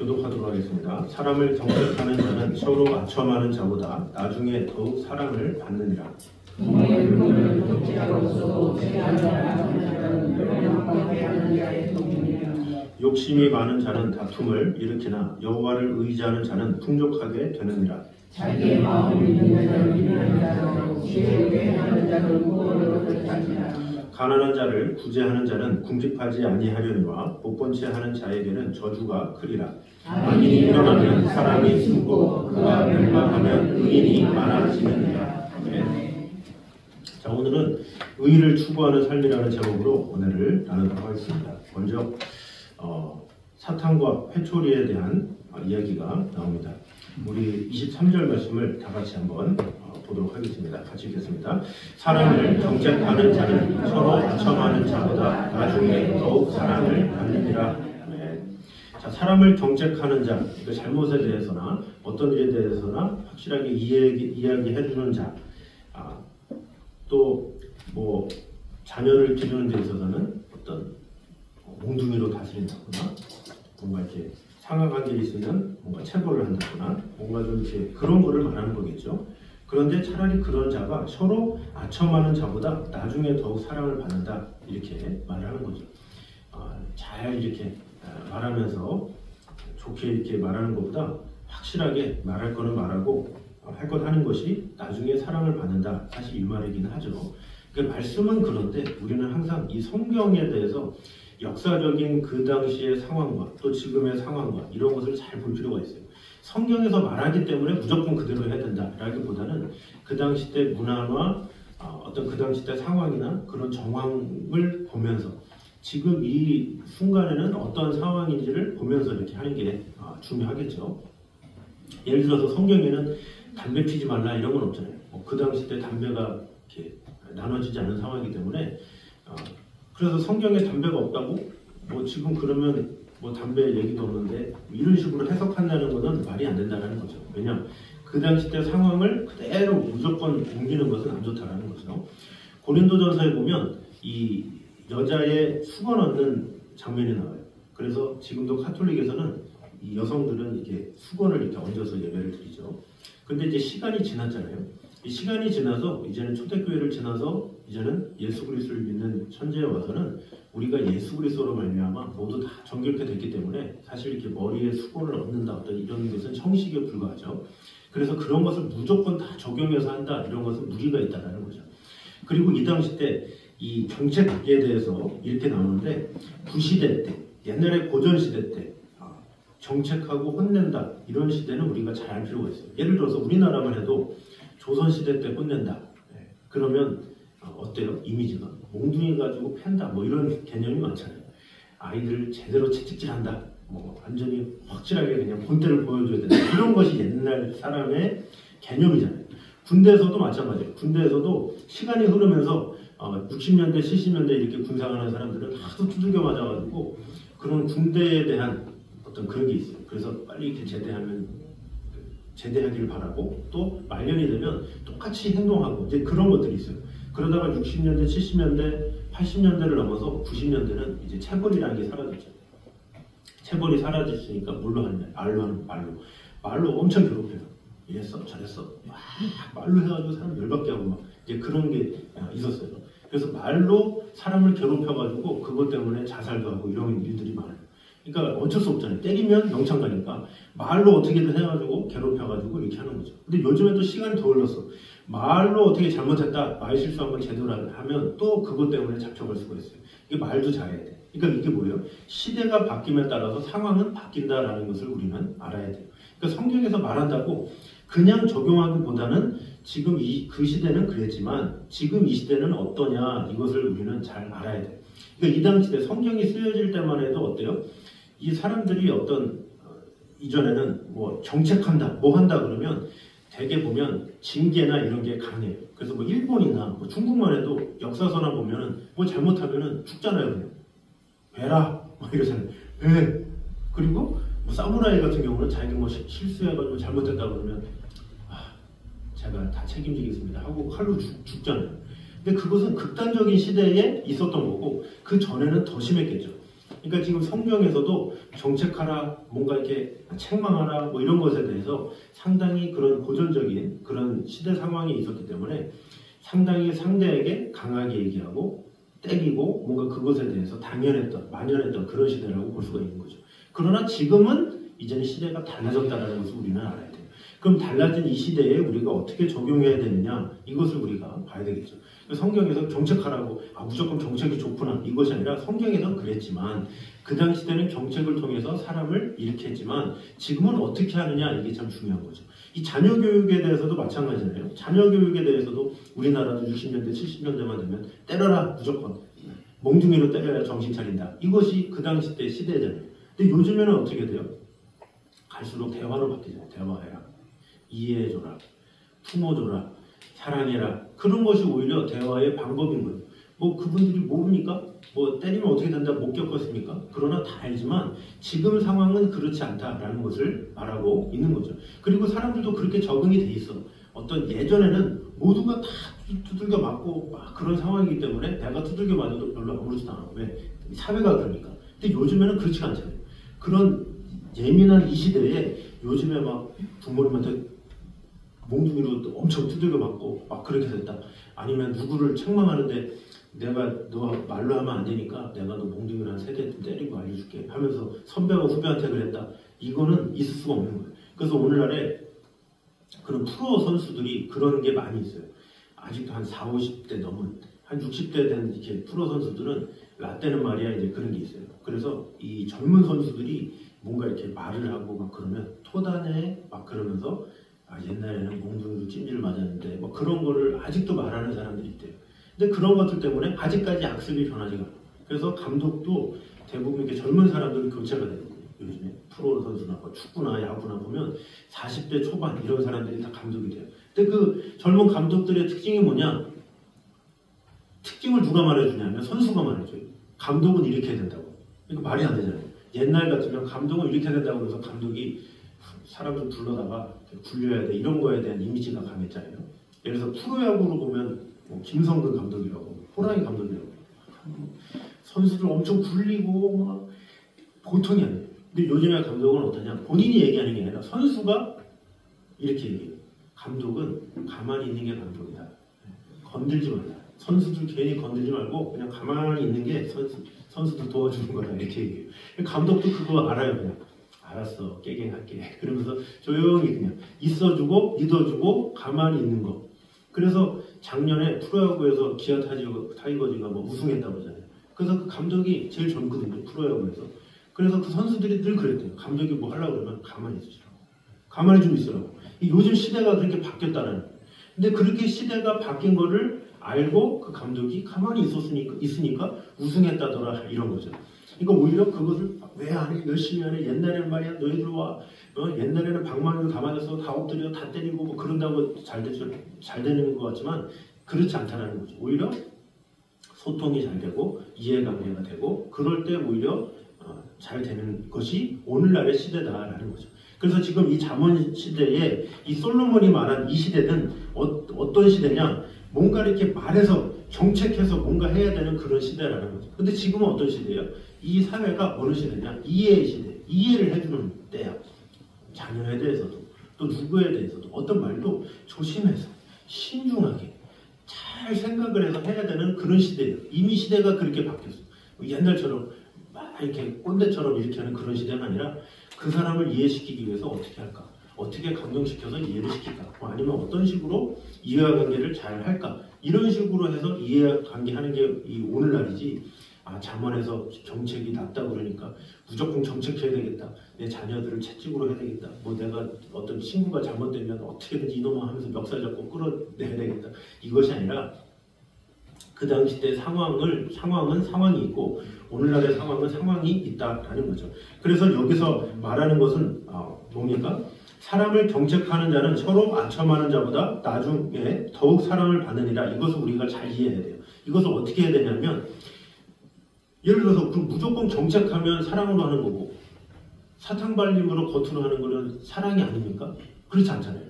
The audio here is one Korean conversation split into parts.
교독하도록 하겠습니다. 사람을 경책하는 자는 서로 아첨하는 자보다 나중에 더욱 사랑을 받느니라. 욕심이 많은 자는 다툼을 일으키나 여호와를 의지하는 자는 풍족하게 되느니라. 자기의 마음을 믿는 자를 위하는 자로 지혜롭게 하는 자를 구원으로 들창지라. 가난한 자를 구제하는 자는 궁핍하지 아니하려니와 못본체 하는 자에게는 저주가 크리라. 악인이 일어나면 사람이 숨고 그가 멸망하면 의인이 많아지느니라. 자, 오늘은 의를 추구하는 삶이라는 제목으로 은혜를 나누도록 하겠습니다. 먼저 사탄과 회초리에 대한 이야기가 나옵니다. 우리 23절 말씀을 다 같이 한번 보도록 하겠습니다. 같이 읽겠습니다. 사람을 경책하는 자는 서로 아첨하는 자보다 나중에 더욱 사랑을 받느니라. 자, 사람을 경책하는 자, 그러니까 잘못에 대해서나 어떤 일에 대해서나 확실하게 이야기해주는 자, 또 뭐 자녀를 기르는 데 있어서는 어떤 몽둥이로 다스린다거나 뭔가 이렇게 상황한 게 있으면 뭔가 체벌을 한다거나 뭔가 좀 이렇게 그런 거를 말하는 거겠죠. 그런데 차라리 그런 자가 서로 아첨하는 자보다 나중에 더욱 사랑을 받는다, 이렇게 말하는 거죠. 잘 이렇게 말하면서 좋게 이렇게 말하는 것보다 확실하게 말할 거는 말하고 할 것 하는 것이 나중에 사랑을 받는다, 사실 이 말이긴 하죠. 그 말씀은 그런데 우리는 항상 이 성경에 대해서 역사적인 그 당시의 상황과 또 지금의 상황과 이런 것을 잘 볼 필요가 있어요. 성경에서 말하기 때문에 무조건 그대로 해야 된다라기보다는 그 당시 때 문화나 어떤 그 당시 때 상황이나 그런 정황을 보면서 지금 이 순간에는 어떤 상황인지를 보면서 이렇게 하는 게 중요하겠죠. 예를 들어서 성경에는 담배 피지 말라 이런 건 없잖아요. 그 당시 때 담배가 이렇게 나눠지지 않은 상황이기 때문에 그래서 성경에 담배가 없다고 뭐 지금 그러면 뭐 담배 얘기도 없는데 이런 식으로 해석한다는 것은 말이 안 된다는 거죠. 왜냐하면 그 당시 때 상황을 그대로 무조건 옮기는 것은 안 좋다는 거죠. 고린도전서에 보면 이 여자의 수건 얻는 장면이 나와요. 그래서 지금도 카톨릭에서는 이 여성들은 이렇게 수건을 이렇게 얹어서 예배를 드리죠. 근데 이제 시간이 지났잖아요. 이 시간이 지나서 이제는 초대교회를 지나서 이제는 예수 그리스도를 믿는 현재에 와서는 우리가 예수 그리스도로 말미암아 모두 다 정결케 됐기 때문에 사실 이렇게 머리에 수건을 얹는다 어떤 이런 것은 형식에 불과하죠. 그래서 그런 것을 무조건 다 적용해서 한다, 이런 것은 무리가 있다는 거죠. 그리고 이 당시 때 이 정책에 대해서 이렇게 나오는데 구시대 때, 옛날에 고전 시대 때 정책하고 혼낸다, 이런 시대는 우리가 잘 알 필요가 있어요. 예를 들어서 우리나라만 해도 조선시대 때 혼낸다. 그러면 어때요? 이미지가 몽둥이 가지고 팬다, 뭐 이런 개념이 많잖아요. 아이들을 제대로 채찍질한다, 뭐 완전히 확실하게 그냥 본때를 보여줘야 된다, 이런 것이 옛날 사람의 개념이잖아요. 군대에서도 마찬가지예요. 군대에서도 시간이 흐르면서 60년대, 70년대 이렇게 군상하는 사람들은 하도 두들겨 맞아가지고 그런 군대에 대한 어떤 그런 게 있어요. 그래서 빨리 이렇게 제대하기를 바라고 또 말년이 되면 똑같이 행동하고 이제 그런 것들이 있어요. 그러다가 60년대, 70년대, 80년대를 넘어서 90년대는 이제 체벌이라는 게 사라졌죠. 체벌이 사라졌으니까 뭘로 하느냐? 말로 하는 말로 엄청 괴롭혀요. 이랬어, 저랬어, 막 말로 해가지고 사람 열받게 하고 막 이제 그런 게 있었어요. 그래서 말로 사람을 괴롭혀가지고 그것 때문에 자살도 하고 이런 일들이 많아요. 그러니까 어쩔 수 없잖아요. 때리면 영창 가니까 말로 어떻게든 해가지고 괴롭혀가지고 이렇게 하는 거죠. 근데 요즘에 또 시간이 더 흘렀어. 말로 어떻게 잘못했다, 말 실수 한번 제대로 하면 또 그것 때문에 잡혀갈 수가 있어요. 이게 말도 잘해야 돼. 그러니까 이게 뭐예요? 시대가 바뀜에 따라서 상황은 바뀐다라는 것을 우리는 알아야 돼요. 그러니까 성경에서 말한다고 그냥 적용하기보다는 지금 그 시대는 그랬지만 지금 이 시대는 어떠냐, 이것을 우리는 잘 알아야 돼요. 그러니까 이 당시 때 성경이 쓰여질 때만 해도 어때요? 이 사람들이 어떤 이전에는 뭐 정책한다, 뭐 한다 그러면 대개 보면 징계나 이런 게 강해요. 그래서 뭐 일본이나 뭐 중국만 해도 역사서나 보면은 뭐 잘못하면은 죽잖아요. 그냥 배라 막 이러잖아요. 배. 그리고 뭐 사무라이 같은 경우는 자기가 뭐 실수해가지고 잘못했다 그러면 제가 다 책임지겠습니다 하고 칼로 죽잖아요. 근데 그것은 극단적인 시대에 있었던 거고 그 전에는 더 심했겠죠. 그러니까 지금 성경에서도 정책하라, 뭔가 이렇게 책망하라, 뭐 이런 것에 대해서 상당히 그런 고전적인 그런 시대 상황이 있었기 때문에 상당히 상대에게 강하게 얘기하고 때리고 뭔가 그것에 대해서 만연했던 그런 시대라고 볼 수가 있는 거죠. 그러나 지금은 이제는 시대가 달라졌다는 것을 우리는 알아야 돼요. 그럼 달라진 이 시대에 우리가 어떻게 적용해야 되느냐, 이것을 우리가 봐야 되겠죠. 성경에서 정책하라고 무조건 정책이 좋구나 이것이 아니라 성경에서는 그랬지만 그 당시 때는 정책을 통해서 사람을 일으켜 했지만 지금은 어떻게 하느냐, 이게 참 중요한 거죠. 이 자녀 교육에 대해서도 마찬가지잖아요. 자녀 교육에 대해서도 우리나라도 60년대 70년대만 되면 때려라, 무조건 몽둥이로 때려야 정신 차린다, 이것이 그 당시 때 시대잖아요. 근데 요즘에는 어떻게 돼요? 갈수록 대화로 바뀌잖아요. 대화해라, 이해해줘라, 품어줘라, 사랑해라. 그런 것이 오히려 대화의 방법인 거예요. 뭐 그분들이 모릅니까? 뭐 때리면 어떻게 된다 못 겪었습니까? 그러나 다 알지만 지금 상황은 그렇지 않다라는 것을 말하고 있는 거죠. 그리고 사람들도 그렇게 적응이 돼 있어. 어떤 예전에는 모두가 다 두들겨 맞고 막 그런 상황이기 때문에 내가 두들겨 맞아도 별로 아무렇지도 않아. 왜? 사회가 그러니까. 근데 요즘에는 그렇지가 않잖아요. 그런 예민한 이 시대에 요즘에 막 부모님한테 몽둥이로 엄청 두들겨 맞고 막 그렇게 됐다. 아니면 누구를 책망하는데 내가 너 말로 하면 안 되니까 내가 너 몽둥이로 한 3대 때리고 알려줄게 하면서 선배가 후배한테 그랬다. 이거는 있을 수가 없는 거예요. 그래서 오늘날에 그런 프로 선수들이 그런 게 많이 있어요. 아직도 한 40, 50대 넘은 한 60대 된 이렇게 프로 선수들은 라떼는 말이야 이제 그런 게 있어요. 그래서 이 젊은 선수들이 뭔가 이렇게 말을 하고 막 그러면 토단에 막 그러면서 옛날에는 몽둥이로 찜질을 맞았는데 뭐 그런 거를 아직도 말하는 사람들이 있대요. 근데 그런 것들 때문에 아직까지 악습이 변하지가 않아요. 그래서 감독도 대부분 이렇게 젊은 사람들은 교체가 되는 거예요. 요즘에 프로 선수나 뭐 축구나 야구나 보면 40대 초반 이런 사람들이 다 감독이 돼요. 근데 그 젊은 감독들의 특징이 뭐냐? 특징을 누가 말해주냐면 선수가 말해줘요. 감독은 이렇게 해야 된다고. 이거 말이 안 되잖아요. 옛날 같으면 감독은 이렇게 해야 된다고 해서 감독이 사람들 불러다가 굴려야 돼 이런 거에 대한 이미지가 강했잖아요. 예를 들어서 프로야구로 보면 뭐 김성근 감독이라고, 호랑이 감독이라고 선수들 엄청 굴리고 막 보통이 아니에요. 근데 요즘의 감독은 어떠냐? 본인이 얘기하는 게 아니라 선수가 이렇게 얘기해요. 감독은 가만히 있는 게 감독이다. 건들지 말라. 선수들 괜히 건들지 말고 그냥 가만히 있는 게 선수들 도와주는 거다 이렇게 얘기해요. 감독도 그거 알아요. 그냥 알았어, 깨갱할게. 그러면서 조용히 그냥 있어주고 믿어주고 가만히 있는 거. 그래서 작년에 프로야구에서 기아 타이거즈가 뭐 우승했다고 하잖아요. 그래서 그 감독이 제일 젊거든요, 프로야구에서. 그래서 그 선수들이 늘 그랬대요. 감독이 뭐 하려고 그러면 가만히 있으라고. 가만히 좀 있으라고. 요즘 시대가 그렇게 바뀌었다는 거예요. 근데 그렇게 시대가 바뀐 거를 알고 그 감독이 가만히 있으니까 우승했다더라 이런 거죠. 그러니까 오히려 그것을 왜 안 해? 열심히 하네. 옛날에는 말이야 너희들 와. 옛날에는 방망이로 다 맞아서 다 엎드려 다 때리고 뭐 그런다고 잘 되는 것 같지만 그렇지 않다는 거죠. 오히려 소통이 잘 되고 이해관계가 되고 그럴 때 오히려 잘 되는 것이 오늘날의 시대다라는 거죠. 그래서 지금 이 잠언 시대에 이 솔로몬이 말한 이 시대는 어떤 시대냐? 뭔가 이렇게 말해서 정책해서 뭔가 해야 되는 그런 시대라는 거죠. 근데 지금은 어떤 시대예요? 이 사회가 어느 시대냐? 이해의 시대. 이해를 해주는 때야. 자녀에 대해서도 또 누구에 대해서도 어떤 말도 조심해서 신중하게 잘 생각을 해서 해야 되는 그런 시대예요. 이미 시대가 그렇게 바뀌었어요. 옛날처럼 막 이렇게 꼰대처럼 이렇게 하는 그런 시대가 아니라 그 사람을 이해시키기 위해서 어떻게 할까? 어떻게 감동시켜서 이해를 시킬까? 아니면 어떤 식으로 이해관계를 잘 할까? 이런 식으로 해서 이해관계하는 게 이 오늘날이지. 잠언에서 정책이 낮다 그러니까 무조건 정책해야 되겠다. 내 자녀들을 채찍으로 해야 되겠다. 뭐 내가 어떤 친구가 잘못되면 어떻게든지 이놈아 하면서 멱살 잡고 끌어내야 되겠다. 이것이 아니라 그 당시 때 상황은 상황이 있고 오늘날의 상황은 상황이 있다라는 거죠. 그래서 여기서 말하는 것은 뭡니까? 사람을 경책하는 자는 서로 아첨하는 자보다 나중에 더욱 사랑을 받느니라. 이것을 우리가 잘 이해해야 돼요. 이것을 어떻게 해야 되냐면 예를 들어서 무조건 정책하면 사랑으로 하는 거고 사탕발림으로 겉으로 하는 거는 사랑이 아닙니까? 그렇지 않잖아요.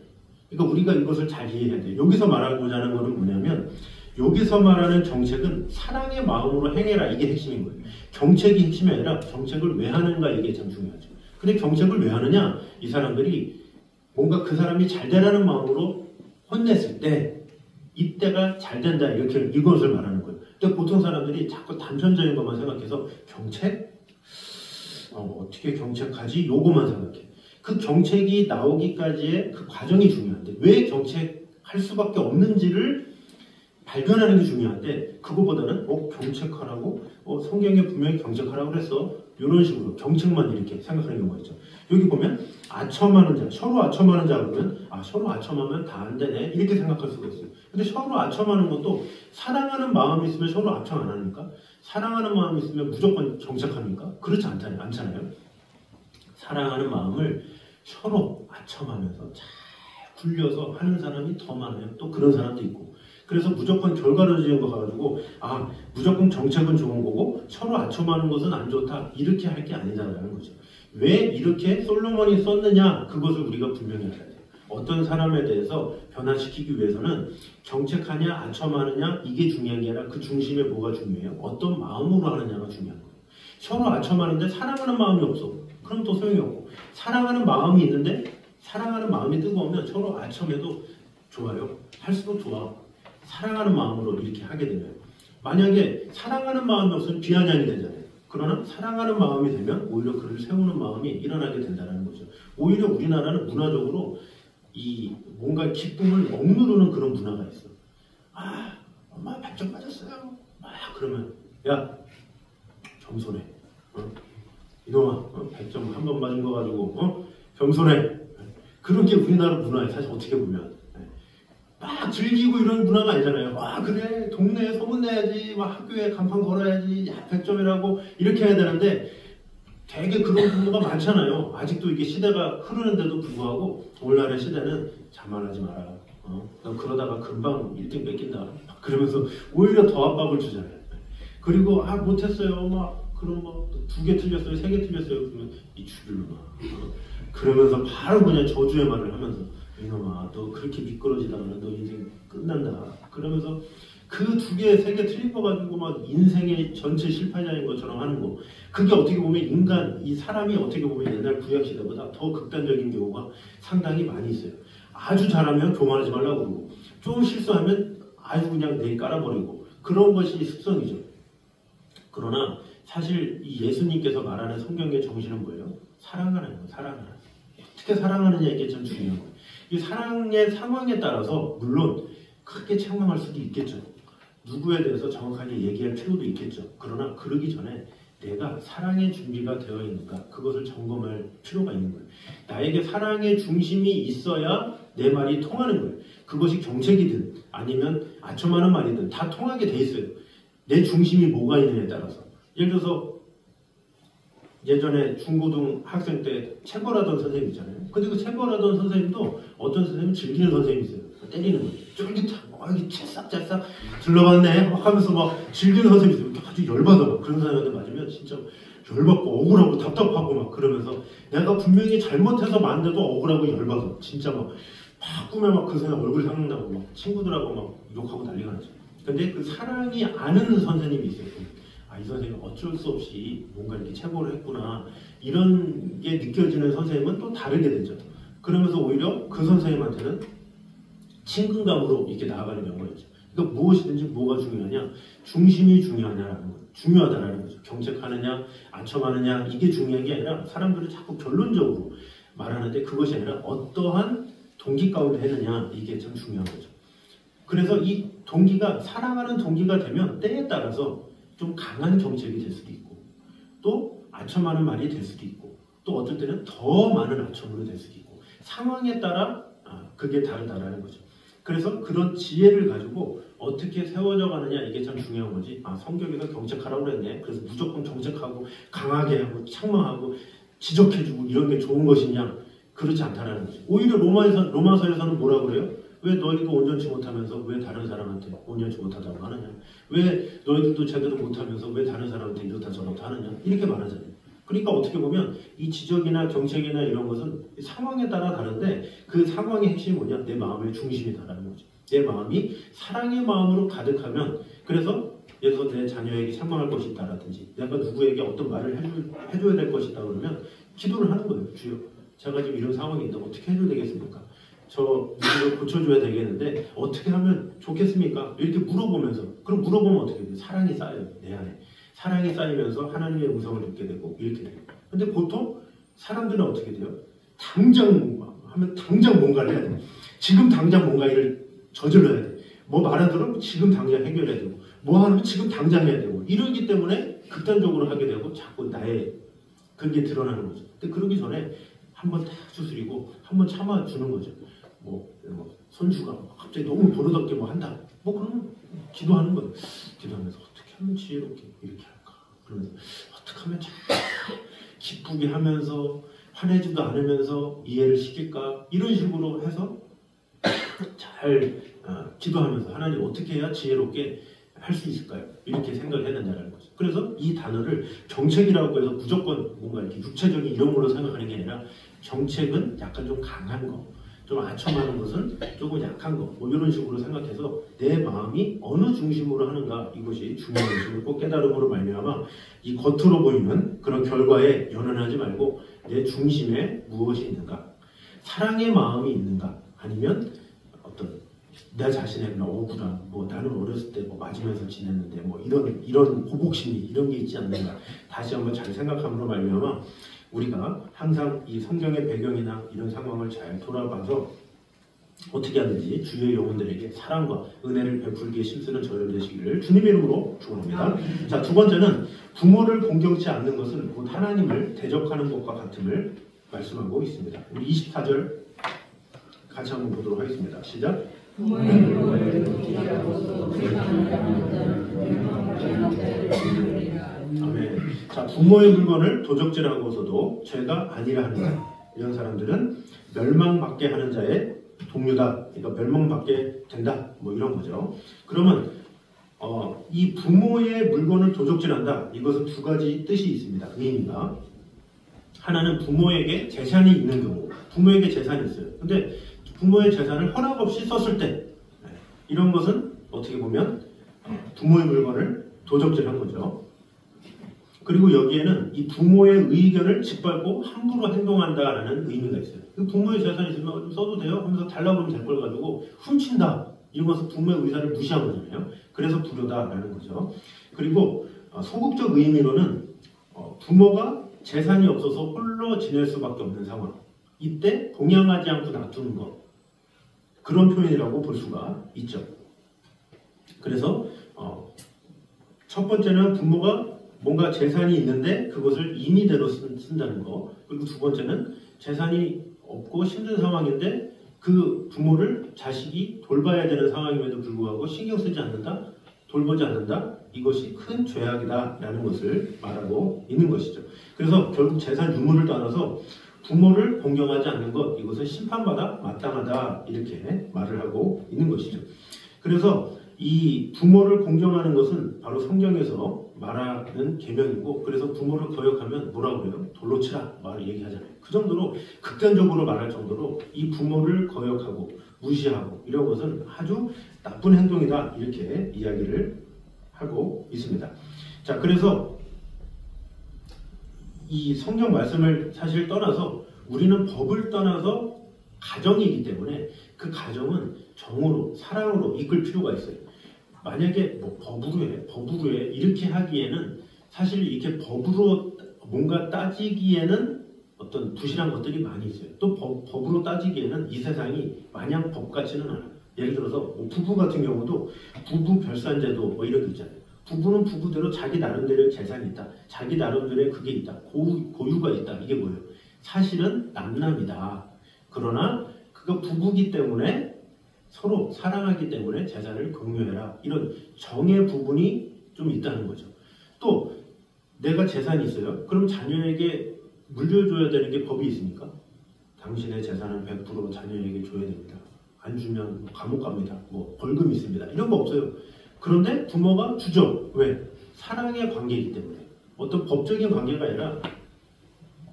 그러니까 우리가 이것을 잘 이해해야 돼요. 여기서 말하고자 하는 거는 뭐냐면 여기서 말하는 정책은 사랑의 마음으로 행해라. 이게 핵심인 거예요. 정책이 핵심이 아니라 정책을 왜 하는가 이게 참 중요하죠. 근데 정책을 왜 하느냐? 이 사람들이 뭔가 그 사람이 잘 되라는 마음으로 혼냈을 때 이때가 잘 된다 이렇게 이것을 말하는 거예요. 근데 보통 사람들이 자꾸 단편적인 것만 생각해서 정책? 어떻게 정책하지? 요거만 생각해. 그 정책이 나오기까지의 그 과정이 중요한데 왜 정책할 수밖에 없는지를 발견하는 게 중요한데 그거보다는 정책하라고? 성경에 분명히 정책하라고 그랬어. 이런 식으로 정책만 이렇게 생각하는 경우가 있죠. 여기 보면 아첨하는 자, 서로 아첨하는 자 그러면 서로 아첨하면 다 안 되네 이렇게 생각할 수가 있어요. 근데 서로 아첨하는 것도 사랑하는 마음이 있으면 서로 아첨 안 하니까 사랑하는 마음이 있으면 무조건 정책합니까? 그렇지 않잖아요. 사랑하는 마음을 서로 아첨하면서 잘 굴려서 하는 사람이 더 많아요. 또 그런 사람도 있고. 그래서 무조건 결과론적인 거 가지고 무조건 정책은 좋은 거고 서로 아첨하는 것은 안 좋다 이렇게 할 게 아니다라는 거죠. 왜 이렇게 솔로몬이 썼느냐 그것을 우리가 분명히 알아야 돼요. 어떤 사람에 대해서 변화시키기 위해서는 정책하냐 아첨하느냐 이게 중요한 게 아니라 그 중심에 뭐가 중요해요? 어떤 마음으로 하느냐가 중요한 거예요. 서로 아첨하는데 사랑하는 마음이 없어. 그럼 또 소용이 없고 사랑하는 마음이 있는데 사랑하는 마음이 뜨거우면 서로 아첨해도 좋아요. 할수록 좋아. 사랑하는 마음으로 이렇게 하게 되면 만약에 사랑하는 마음이 없으면 비아냥이 되잖아요. 그러나 사랑하는 마음이 되면 오히려 그를 세우는 마음이 일어나게 된다는 거죠. 오히려 우리나라는 문화적으로 이 뭔가 기쁨을 억누르는 그런 문화가 있어. 엄마 100점 맞았어요. 그러면 야 겸손해. 이놈아 100점 한 번 맞은 거 가지고 겸손해. 그런 게 우리나라 문화예요. 사실 어떻게 보면 막 즐기고 이런 문화가 아니잖아요. 그래 동네에 소문내야지 학교에 간판 걸어야지 100점이라고 이렇게 해야 되는데 되게 그런 부모가 많잖아요. 아직도 이게 시대가 흐르는데도 불구하고 오늘날의 시대는 자만하지 마라. 너 그러다가 금방 1등 뺏긴다. 그러면서 오히려 더 압박을 주잖아요. 그리고 못했어요. 그럼 2개 틀렸어요, 3개 틀렸어요. 그러면 이 주들놈아. 그러면서 바로 그냥 저주의 말을 하면서 이놈아, 너 그렇게 미끄러지다가는 너 인생 끝난다. 그러면서 그 2개, 3개 틀린 거 가지고 막 인생의 전체 실패자인 것처럼 하는 거. 그게 어떻게 보면 이 사람이 어떻게 보면 옛날 구약시대보다 더 극단적인 경우가 상당히 많이 있어요. 아주 잘하면 교만하지 말라고 그러고, 좀 실수하면 아주 그냥 내일 깔아버리고, 그런 것이 습성이죠. 그러나 사실 이 예수님께서 말하는 성경의 정신은 뭐예요? 사랑하는 거예요. 사랑하는. 어떻게 사랑하느냐 이게 참 중요한 거예요. 이 사랑의 상황에 따라서 물론 크게 책망할 수도 있겠죠. 누구에 대해서 정확하게 얘기할 필요도 있겠죠. 그러나 그러기 전에 내가 사랑의 준비가 되어 있는가 그것을 점검할 필요가 있는 거예요. 나에게 사랑의 중심이 있어야 내 말이 통하는 거예요. 그것이 정책이든 아니면 아첨하는 말이든 다 통하게 돼 있어요. 내 중심이 뭐가 있느냐에 따라서. 예를 들어서 예전에 중고등 학생 때 체벌하던 선생님 있잖아요. 근데 그 체벌하던 선생님도 어떤 선생님은 즐기는 선생님이 있어요. 때리는 거예요. 쫄깃하고 이게 채싹채싹 들러갔네 하면서 막 즐기는 선생님이 있어요. 이렇게 아주 열받아. 막 그런 사람한테 맞으면 진짜 열받고 억울하고 답답하고 막 그러면서 내가 분명히 잘못해서 맞는데도 억울하고 열받아. 진짜 막 꿈에 막 그 사람 얼굴 생각나고 막 친구들하고 막 욕하고 난리가 나죠. 근데 그 사랑이 아는 선생님이 있어요. 이 선생님 어쩔 수 없이 뭔가 이렇게 체벌을 했구나 이런 게 느껴지는 선생님은 또 다르게 되죠. 그러면서 오히려 그 선생님한테는 친근감으로 이렇게 나아가는 경우가 있죠. 그러니까 무엇이든지 뭐가 중요하냐, 중심이 중요하냐라는 거죠. 중요하다라는 거죠. 정책하느냐, 아첨하느냐 이게 중요한 게 아니라 사람들은 자꾸 결론적으로 말하는데 그것이 아니라 어떠한 동기 가운데 했느냐 이게 참 중요한 거죠. 그래서 이 동기가 사랑하는 동기가 되면 때에 따라서 좀 강한 정책이 될 수도 있고 또 아첨하는 말이 될 수도 있고 또 어떨 때는 더 많은 아첨으로 될 수도 있고 상황에 따라 그게 다르다라는 거죠. 그래서 그런 지혜를 가지고 어떻게 세워져 가느냐 이게 참 중요한 거지. 성경에서 정책하라고 그랬네. 그래서 무조건 정책하고 강하게 하고 책망하고 지적해주고 이런 게 좋은 것이냐. 그렇지 않다라는 거죠. 오히려 로마서에서는 뭐라고 그래요? 왜 너희도 온전치 못하면서 왜 다른 사람한테 온전치 못하다고 하느냐? 왜 너희들도 제대로 못하면서 왜 다른 사람한테 이렇다 저렇다 하느냐? 이렇게 말하잖아요. 그러니까 어떻게 보면 이 지적이나 정책이나 이런 것은 상황에 따라 다른데 그 상황의 핵심이 뭐냐? 내 마음의 중심이다라는 거죠. 내 마음이 사랑의 마음으로 가득하면, 그래서 예를 들어서 내 자녀에게 책망할 것이 있다라든지 내가 누구에게 어떤 말을 해줘야 될 것이 있다 그러면 기도를 하는 거예요. 주여, 제가 지금 이런 상황이 있는데 어떻게 해줘야 되겠습니까? 저 이걸 고쳐줘야 되겠는데 어떻게 하면 좋겠습니까? 이렇게 물어보면서, 그럼 물어보면 어떻게 돼요? 사랑이 쌓여요. 내 안에 사랑이 쌓이면서 하나님의 음성을 듣게 되고 이렇게 돼요. 근데 보통 사람들은 어떻게 돼요? 당장 하면 당장 뭔가를 해야 돼요. 지금 당장 뭔가 일을 저질러야 돼. 뭐 말하더라도 지금 당장 해결해야 되고, 뭐 하면 지금 당장 해야 되고, 이러기 때문에 극단적으로 하게 되고 자꾸 나의 그게 드러나는 거죠. 근데 그러기 전에 한번 딱 추스리고 한번 참아주는 거죠. 뭐 손주가 갑자기 너무 버릇없게 뭐 한다. 뭐 그러면 기도하는 거예요. 기도하면서 어떻게 하면 지혜롭게 이렇게 할까? 그러면서 어떻게 하면 잘 기쁘게 하면서 화내지도 않으면서 이해를 시킬까? 이런 식으로 해서 잘 기도하면서 하나님 어떻게 해야 지혜롭게 할 수 있을까요? 이렇게 생각을 해야 된다는 거죠. 그래서 이 단어를 정책이라고 해서 무조건 뭔가 이렇게 육체적인 이런 걸로 생각하는 게 아니라, 정책은 약간 좀 강한 거, 좀 아첨하는 것은 조금 약한 거, 뭐 이런 식으로 생각해서 내 마음이 어느 중심으로 하는가, 이것이 중요한 것을 꼭 깨달음으로 말미암아 이 겉으로 보이는 그런 결과에 연연하지 말고 내 중심에 무엇이 있는가, 사랑의 마음이 있는가, 아니면 어떤 내 자신의 그런 억울함, 뭐 나는 어렸을 때 뭐 맞으면서 지냈는데 뭐 이런 보복심이 이런 게 있지 않는가, 다시 한번 잘 생각함으로 말미암아 우리가 항상 이 성경의 배경이나 이런 상황을 잘 돌아봐서 어떻게 하든지 주의 영혼들에게 사랑과 은혜를 베풀기에 힘쓰는 저희들 되시기를 주님의 이름으로 축원합니다. 자, 두 번째는 부모를 공경치 않는 것은 곧 하나님을 대적하는 것과 같음을 말씀하고 있습니다. 우리 24절 같이 한번 보도록 하겠습니다. 시작. 부모의 물건을 도지하고서 아멘. 자, 부모의 물건을 도적질하고서도 죄가 아니라 하는 자, 이런 사람들은 멸망받게 하는 자의 동료다. 그러니까 멸망받게 된다. 뭐 이런 거죠. 그러면 이 부모의 물건을 도적질한다. 이것은 두 가지 뜻이 있습니다. 의미가. 하나는 부모에게 재산이 있는 경우, 부모에게 재산이 있어요. 근데 부모의 재산을 허락 없이 썼을 때, 이런 것은 어떻게 보면 부모의 물건을 도적질한 거죠. 그리고 여기에는 이 부모의 의견을 짓밟고 함부로 행동한다라는 의미가 있어요. 부모의 재산이 있으면 좀 써도 돼요 하면서 달라고 하면 될 걸 가지고 훔친다. 이런 것은 부모의 의사를 무시한 거잖아요. 그래서 불효다라는 거죠. 그리고 소극적 의미로는 부모가 재산이 없어서 홀로 지낼 수밖에 없는 상황. 이때 동양하지 않고 놔두는 것. 그런 표현이라고 볼 수가 있죠. 그래서 첫 번째는 부모가 뭔가 재산이 있는데 그것을 임의대로 쓴다는 거. 그리고 두 번째는 재산이 없고 힘든 상황인데 그 부모를 자식이 돌봐야 되는 상황임에도 불구하고 신경 쓰지 않는다, 돌보지 않는다. 이것이 큰 죄악이다라는 것을 말하고 있는 것이죠. 그래서 결국 재산 유무를 떠나서 부모를 공경하지 않는 것, 이것은 심판받아 마땅하다, 이렇게 말을 하고 있는 것이죠. 그래서 이 부모를 공경하는 것은 바로 성경에서 말하는 계명이고, 그래서 부모를 거역하면 뭐라고 그래요? 돌로 치라 말을 얘기하잖아요. 그 정도로 극단적으로 말할 정도로 이 부모를 거역하고 무시하고 이런 것은 아주 나쁜 행동이다, 이렇게 이야기를 하고 있습니다. 자, 그래서 이 성경 말씀을 사실 떠나서 우리는 법을 떠나서 가정이기 때문에 그 가정은 정으로, 사랑으로 이끌 필요가 있어요. 만약에 뭐 법으로 해 이렇게 하기에는 사실 이렇게 법으로 뭔가 따지기에는 어떤 부실한 것들이 많이 있어요. 또 법으로 따지기에는 이 세상이 마냥 법 같지는 않아요. 예를 들어서 뭐 부부 같은 경우도 부부 별산제도 뭐 이런 게 있잖아요. 부부는 부부대로 자기 나름대로의 재산이 있다. 자기 나름대로의 그게 있다. 고유가 있다. 이게 뭐예요? 사실은 남남이다. 그러나 그가 부부기 때문에 서로 사랑하기 때문에 재산을 공유해라. 이런 정의 부분이 좀 있다는 거죠. 또 내가 재산이 있어요. 그럼 자녀에게 물려줘야 되는 게 법이 있습니까? 당신의 재산은 100% 자녀에게 줘야 됩니다. 안 주면 감옥 갑니다. 뭐 벌금 있습니다. 이런 거 없어요. 그런데 부모가 주죠. 왜? 사랑의 관계이기 때문에. 어떤 법적인 관계가 아니라,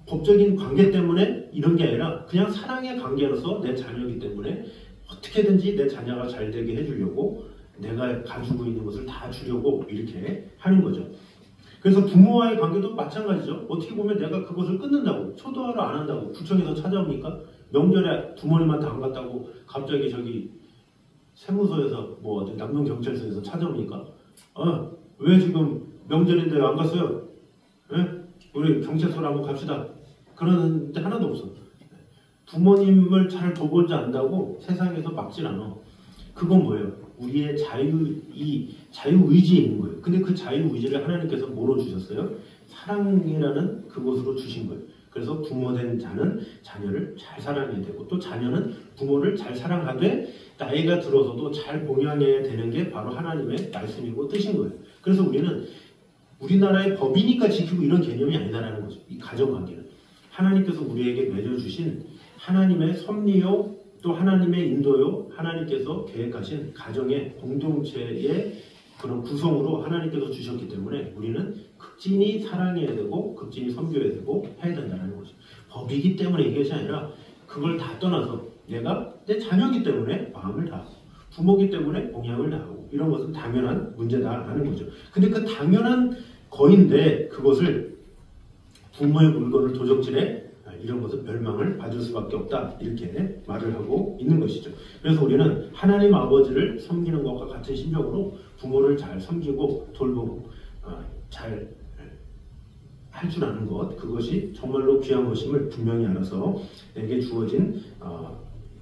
법적인 관계 때문에 이런 게 아니라 그냥 사랑의 관계로서 내 자녀이기 때문에 어떻게든지 내 자녀가 잘 되게 해주려고 내가 가지고 있는 것을 다 주려고 이렇게 하는 거죠. 그래서 부모와의 관계도 마찬가지죠. 어떻게 보면 내가 그것을 끊는다고, 초도하러 안 한다고 구청에서 찾아오니까 명절에 부모님한테 안 갔다고 갑자기 저기 세무서에서 뭐 어디 남동경찰서에서 찾아오니까 왜 지금 명절인데 왜 안 갔어요? 예? 우리 경찰서로 한번 갑시다. 그러는 데 하나도 없어. 부모님을 잘 돌보지 않는다고 세상에서 막질 않아. 그건 뭐예요? 우리의 자유의지에 있는 거예요. 근데 그 자유의지를 하나님께서 뭐로 주셨어요? 사랑이라는 그것으로 주신 거예요. 그래서 부모된 자는 자녀를 잘 사랑해야 되고, 또 자녀는 부모를 잘 사랑하되 나이가 들어서도 잘 봉양해야 되는 게 바로 하나님의 말씀이고 뜻인 거예요. 그래서 우리는 우리나라의 법이니까 지키고 이런 개념이 아니다라는 거죠. 이 가정관계는 하나님께서 우리에게 맺어주신 하나님의 섭리요, 또 하나님의 인도요, 하나님께서 계획하신 가정의 공동체의 그런 구성으로 하나님께서 주셨기 때문에 우리는 극진히 사랑해야 되고 극진히 섬겨야 되고 해야 된다는 거죠. 법이기 때문에 이것이 아니라 그걸 다 떠나서 내가 내 자녀이기 때문에 마음을 다하고 부모이기 때문에 봉양을 다하고 이런 것은 당연한 문제다라는 거죠. 근데 그 당연한 거인데 그것을 부모의 물건을 도적질해 이런 것은 멸망을 받을 수밖에 없다 이렇게 말을 하고 있는 것이죠. 그래서 우리는 하나님 아버지를 섬기는 것과 같은 심정으로 부모를 잘 섬기고 돌보고 잘 할 줄 아는 것, 그것이 정말로 귀한 것임을 분명히 알아서 내게 주어진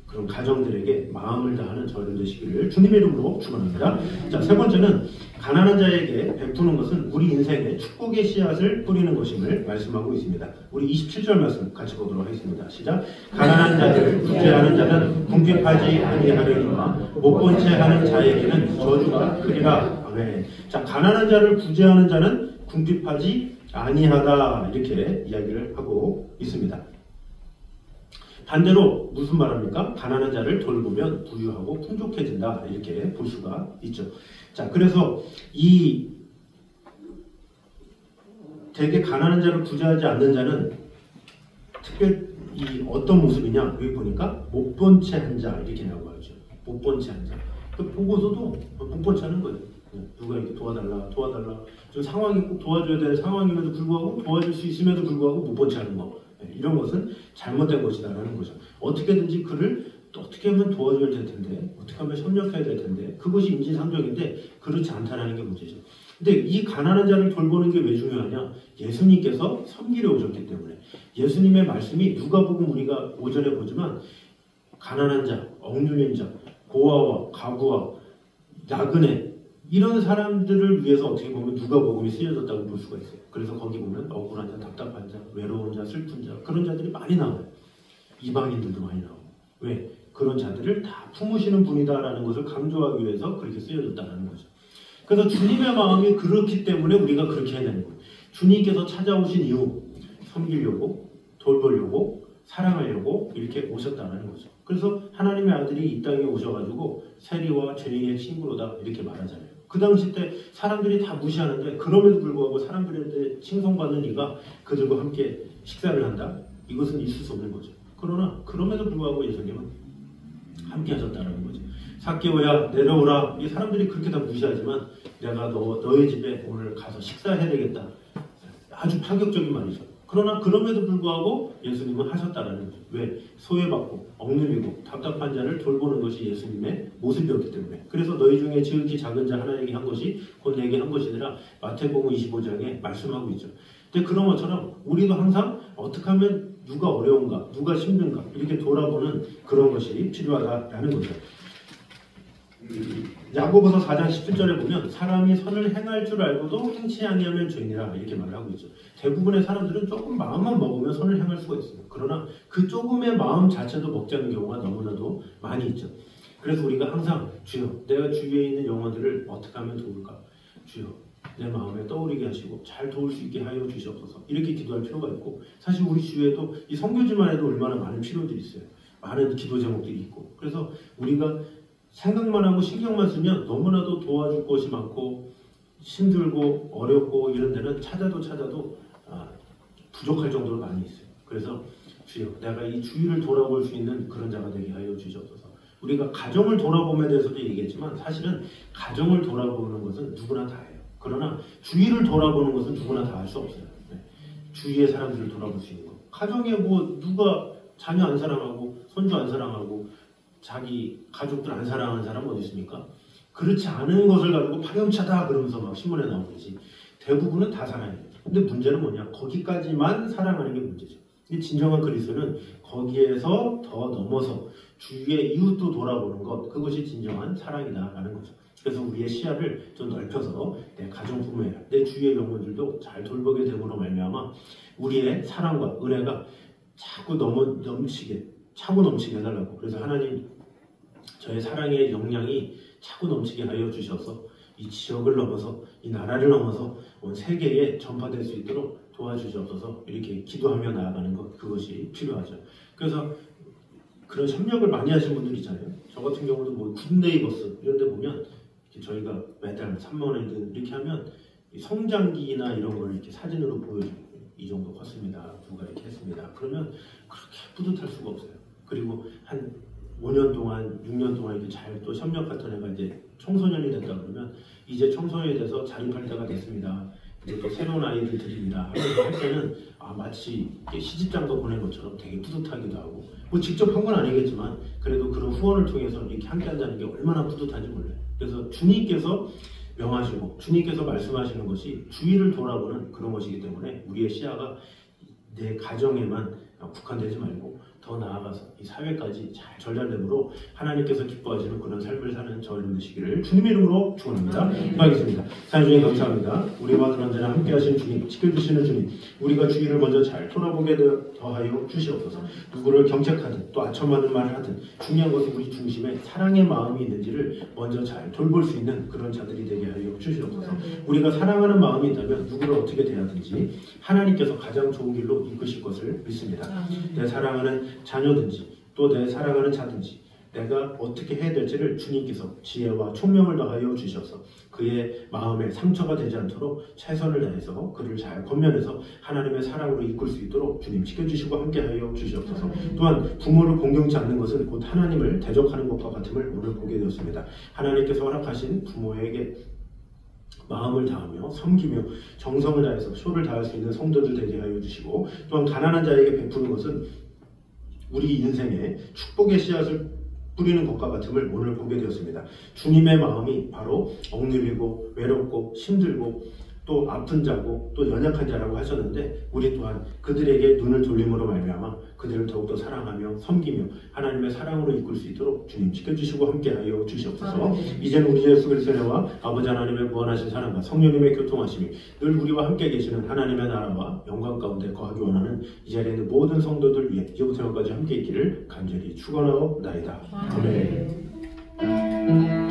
그런 가정들에게 마음을 다하는 저희들 되시기를 주님의 이름으로 축원합니다. 자, 세 번째는 가난한 자에게 베푸는 것은 우리 인생에 축복의 씨앗을 뿌리는 것임을 말씀하고 있습니다. 우리 27절 말씀 같이 보도록 하겠습니다. 시작. 가난한 자를 구제하는 자는 궁핍하지 아니하려니와 못 본 채 하는 자에게는 저주가 크리라. 아멘. 자, 가난한 자를 구제하는 자는 궁핍하지 아니하다 이렇게 이야기를 하고 있습니다. 반대로 무슨 말합니까? 가난한 자를 돌보면 부유하고 풍족해진다 이렇게 볼 수가 있죠. 자, 그래서 이 되게 가난한 자를 구제하지 않는 자는 특별히 어떤 모습이냐? 여기 보니까 못 본 채 한 자 이렇게 나오고 하죠. 못 본 채 한 자. 보고서도 못 본 채 하는 거예요. 누가 이렇게 도와달라 좀 상황이 꼭 도와줘야 될 상황임에도 불구하고 도와줄 수 있음에도 불구하고 못 본 채 하는 거, 이런 것은 잘못된 것이다라는 거죠. 어떻게든지 그를 또 어떻게 하면 도와줘야 될 텐데, 어떻게 하면 협력해야 될 텐데, 그것이 인지상정인데 그렇지 않다는 게 문제죠. 근데 이 가난한 자를 돌보는 게 왜 중요하냐? 예수님께서 섬기려 오셨기 때문에. 예수님의 말씀이 누가복음 우리가 오전에 보지만 가난한 자, 억눌린 자, 고아와 가부와 나그네 이런 사람들을 위해서 어떻게 보면 누가복음이 쓰여졌다고 볼 수가 있어요. 그래서 거기 보면 억울한 자, 답답한 자, 외로운 자, 슬픈 자 그런 자들이 많이 나와요. 이방인들도 많이 나오고. 왜? 그런 자들을 다 품으시는 분이다라는 것을 강조하기 위해서 그렇게 쓰여졌다는 거죠. 그래서 주님의 마음이 그렇기 때문에 우리가 그렇게 해야 되는 거예요. 주님께서 찾아오신 이유, 섬기려고, 돌보려고, 사랑하려고 이렇게 오셨다는 거죠. 그래서 하나님의 아들이 이 땅에 오셔가지고 세리와 죄인의 친구로다 이렇게 말하잖아요. 그 당시 때 사람들이 다 무시하는데 그럼에도 불구하고 사람들한테 칭송받는 이가 그들과 함께 식사를 한다? 이것은 있을 수 없는 거죠. 그러나 그럼에도 불구하고 예수님은 함께 하셨다는 거죠. 삭개오야 내려오라. 이 사람들이 그렇게 다 무시하지만 내가 너의 집에 오늘 가서 식사해야 되겠다. 아주 파격적인 말이죠. 그러나 그럼에도 불구하고 예수님은 하셨다라는 거죠. 왜? 소외받고 억눌리고 답답한 자를 돌보는 것이 예수님의 모습이었기 때문에. 그래서 너희 중에 지극히 작은 자 하나에게 한 것이 곧 내게 한 것이니라 마태복음 25장에 말씀하고 있죠. 근데 그런 것처럼 우리도 항상 어떻게 하면 누가 어려운가, 누가 힘든가 이렇게 돌아보는 그런 것이 필요하다라는 거죠. 야고보서 4장 17절에 보면 사람이 선을 행할 줄 알고도 행치 아니하면 죄인이라 이렇게 말을 하고 있죠. 대부분의 사람들은 조금 마음만 먹으면 선을 행할 수가 있어요. 그러나 그 조금의 마음 자체도 먹지 않는 경우가 너무나도 많이 있죠. 그래서 우리가 항상 주여 내가 주위에 있는 영혼들을 어떻게 하면 도울까? 주여 내 마음에 떠오르게 하시고 잘 도울 수 있게 하여 주시옵소서 이렇게 기도할 필요가 있고, 사실 우리 주위에도 이 선교지만 해도 얼마나 많은 필요들이 있어요. 많은 기도 제목들이 있고, 그래서 우리가 생각만 하고 신경만 쓰면 너무나도 도와줄 것이 많고 힘들고 어렵고 이런 데는 찾아도 부족할 정도로 많이 있어요. 그래서 주여 내가 이 주위를 돌아볼 수 있는 그런 자가 되게 하여 주시옵소서. 우리가 가정을 돌아봄에 대해서도 얘기했지만 사실은 가정을 돌아보는 것은 누구나 다 해요. 그러나 주위를 돌아보는 것은 누구나 다 할 수 없어요. 네. 주위의 사람들을 돌아볼 수 있는 거. 가정에 뭐 누가 자녀 안 사랑하고 손주 안 사랑하고 자기 가족들 안 사랑하는 사람 어디 있습니까? 그렇지 않은 것을 가지고 파렴치하다 그러면서 막 신문에 나오듯이 대부분은 다 사랑해요. 근데 문제는 뭐냐? 거기까지만 사랑하는 게 문제죠. 진정한 그리스도는 거기에서 더 넘어서 주위의 이웃도 돌아보는 것, 그것이 진정한 사랑이다라는 거죠. 그래서 우리의 시야를 좀 넓혀서 내 가정뿐만 아니라 내 주위의 영혼들도 잘 돌보게 됨으로 말미암아 우리의 사랑과 은혜가 자꾸 차고 넘치게 해달라고. 그래서 하나님 저의 사랑의 역량이 차고 넘치게 하여 주셔서 이 지역을 넘어서 이 나라를 넘어서 온 세계에 전파될 수 있도록 도와주시옵소서. 이렇게 기도하며 나아가는 것, 그것이 필요하죠. 그래서 그런 협력을 많이 하시는 분들이 있잖아요. 저 같은 경우도 뭐 굿네이버스 이런 데 보면 저희가 매달 3만 원이든 이렇게 하면 성장기나 이런 걸 이렇게 사진으로 보여주고 이 정도 컸습니다. 누가 이렇게 했습니다. 그러면 그렇게 뿌듯할 수가 없어요. 그리고 한 5년 동안, 6년 동안 이렇게 잘 또 협력했던 애가 이제 청소년이 됐다 그러면 이제 청소년이 돼서 자립할 때가 됐습니다. 이제 또 새로운 아이를 드립니다. 하면서 할 때는 마치 시집장도 보낸 것처럼 되게 뿌듯하기도 하고 뭐 직접 한 건 아니겠지만 그래도 그런 후원을 통해서 이렇게 함께 한다는 게 얼마나 뿌듯한지 몰라요. 그래서 주님께서 명하시고 주님께서 말씀하시는 것이 주위를 돌아보는 그런 것이기 때문에 우리의 시야가 내 가정에만 국한되지 말고 더 나아가서 이 사회까지 잘 전달됨으로 하나님께서 기뻐하시는 그런 삶을 사는 저 여러분 되시기를 주님의 이름으로 축원합니다. 기도하겠습니다. 사연 중에 감사합니다. 우리와 언제나 함께 하시는 주님, 지켜주시는 주님, 우리가 주위를 먼저 잘 돌아보게 더하여 주시옵소서. 누구를 경책하든 또 아첨하는 말을 하든 중요한 것은 우리 중심에 사랑의 마음이 있는지를 먼저 잘 돌볼 수 있는 그런 자들이 되게 하여 주시옵소서. 우리가 사랑하는 마음이 있다면 누구를 어떻게 대하든지 하나님께서 가장 좋은 길로 이끄실 것을 믿습니다. 내 사랑하는 자녀든지 또 내 사랑하는 자든지 내가 어떻게 해야 될지를 주님께서 지혜와 총명을 더하여 주셔서 그의 마음에 상처가 되지 않도록 최선을 다해서 그를 잘 권면해서 하나님의 사랑으로 이끌 수 있도록 주님 지켜주시고 함께하여 주시옵소서. 또한 부모를 공경치 않는 것은 곧 하나님을 대적하는 것과 같음을 오늘 보게 되었습니다. 하나님께서 허락하신 부모에게 마음을 다하며 섬기며 정성을 다해서 쇼를 다할 수 있는 성도들 되게 하여 주시고 또한 가난한 자에게 베푸는 것은 우리 인생에 축복의 씨앗을 뿌리는 것과 같음을 오늘 보게 되었습니다. 주님의 마음이 바로 억눌리고 외롭고 힘들고 또 아픈 자고 또 연약한 자라고 하셨는데 우리 또한 그들에게 눈을 돌림으로 말미암아 그들을 더욱더 사랑하며 섬기며 하나님의 사랑으로 이끌 수 있도록 주님 지켜주시고 함께하여 주시옵소서. 이제는 우리 예수 그리스도의 은혜와 아버지 하나님의 무한하신 사랑과 성령님의 교통하심이 늘 우리와 함께 계시는 하나님의 나라와 영광 가운데 거하기 원하는 이 자리에 있는 모든 성도들 위해 이제부터 영까지 함께 있기를 간절히 축원하옵나이다. 아멘.